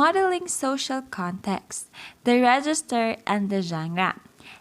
Modeling social context, the register, and the genre.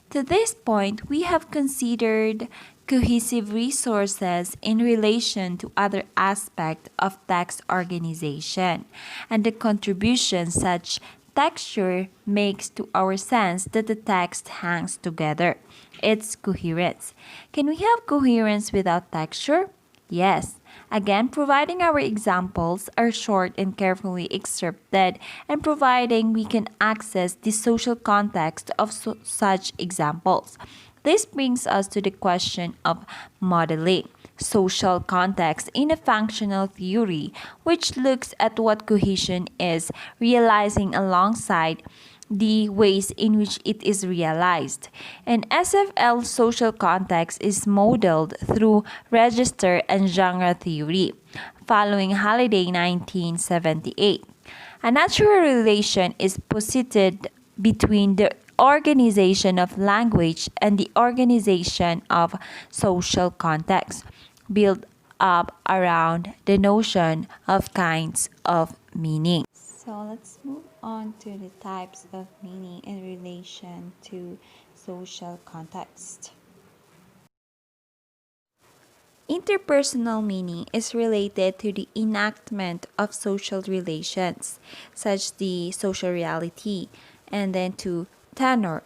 To this point, we have considered cohesive resources in relation to other aspects of text organization and the contribution such texture makes to our sense that the text hangs together. Its coherence. Can we have coherence without texture? Yes. Again, providing our examples are short and carefully excerpted, and providing we can access the social context of such examples. This brings us to the question of modeling social context in a functional theory, which looks at what cohesion is, realizing alongside the ways in which it is realized. And SFL social context is modeled through register and genre theory, following Halliday 1978. A natural relation is posited between the organization of language and the organization of social context, built up around the notion of kinds of meaning. So let's move on to the types of meaning in relation to social context. Interpersonal meaning is related to the enactment of social relations, such the social reality, and then to tenor.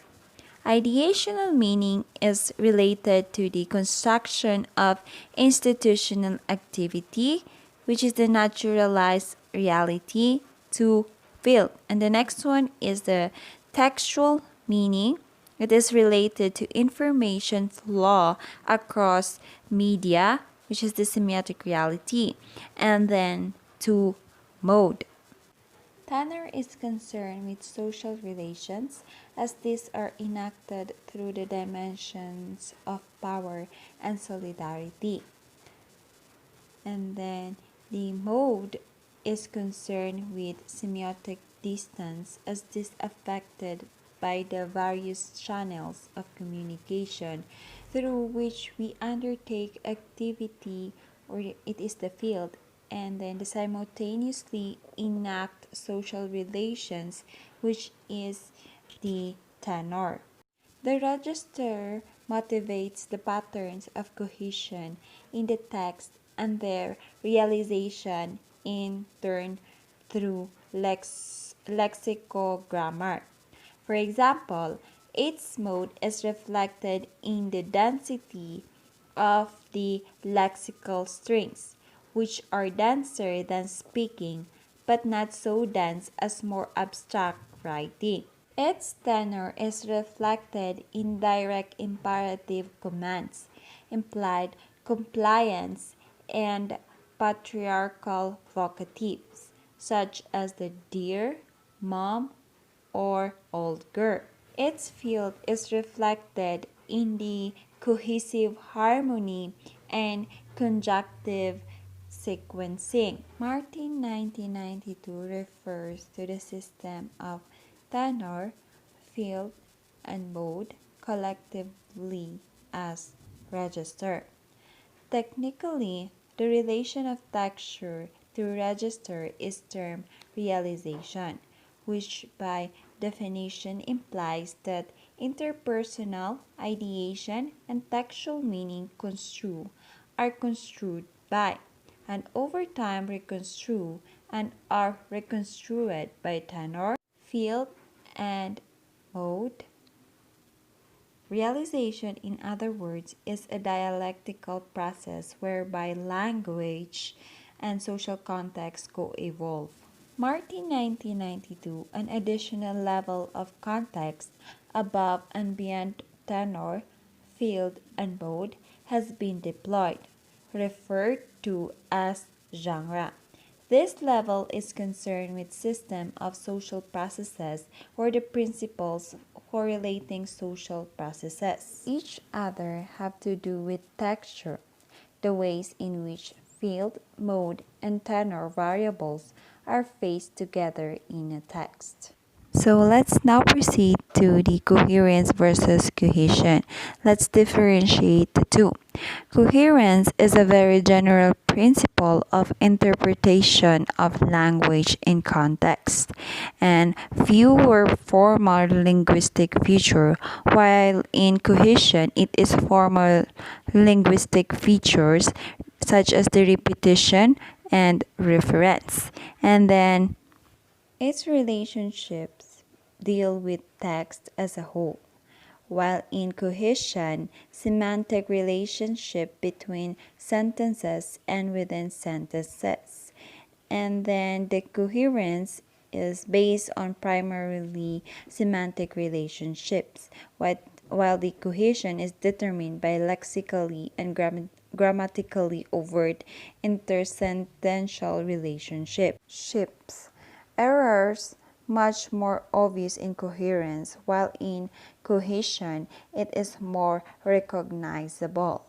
Ideational meaning is related to the construction of institutional activity, which is the naturalized reality, to field. And the next one is the textual meaning. It is related to information flow across media, which is the semiotic reality, and then to mode. Tanner is concerned with social relations as these are enacted through the dimensions of power and solidarity. And then the mode is concerned with semiotic distance as this affected by the various channels of communication through which we undertake activity, or it is the field, and then the simultaneously enact social relations, which is the tenor. The register motivates the patterns of cohesion in the text and their realization in turn through lexicogrammar. For example, its mode is reflected in the density of the lexical strings, which are denser than speaking, but not so dense as more abstract writing. Its tenor is reflected in direct imperative commands, implied compliance, and patriarchal vocatives, such as the dear, mom, or old girl. Its field is reflected in the cohesive harmony and conjunctive sequencing. Martin 1992 refers to the system of tenor, field, and mode collectively as register. Technically, the relation of texture to register is termed realization, which by definition implies that interpersonal ideation and textual meaning are construed by, and over time reconstrue and are reconstrued by tenor, field, and mode. Realization, in other words, is a dialectical process whereby language and social context co-evolve. Martin 1992, an additional level of context above and beyond tenor, field, and mode has been deployed, referred to as genre. This level is concerned with system of social processes or the principles correlating social processes. Each other have to do with texture, the ways in which field, mode, and tenor variables are faced together in a text. So let's now proceed to the coherence versus cohesion. Let's differentiate the two. Coherence is a very general principle of interpretation of language in context, and fewer formal linguistic feature, while in cohesion it is formal linguistic features such as the repetition and reference. And then its relationships deal with text as a whole, while in cohesion, semantic relationship between sentences and within sentences. And then the coherence is based on primarily semantic relationships, while the cohesion is determined by lexically and grammatically overt intersentential relationships. Errors much more obvious in coherence, while in cohesion it is more recognizable.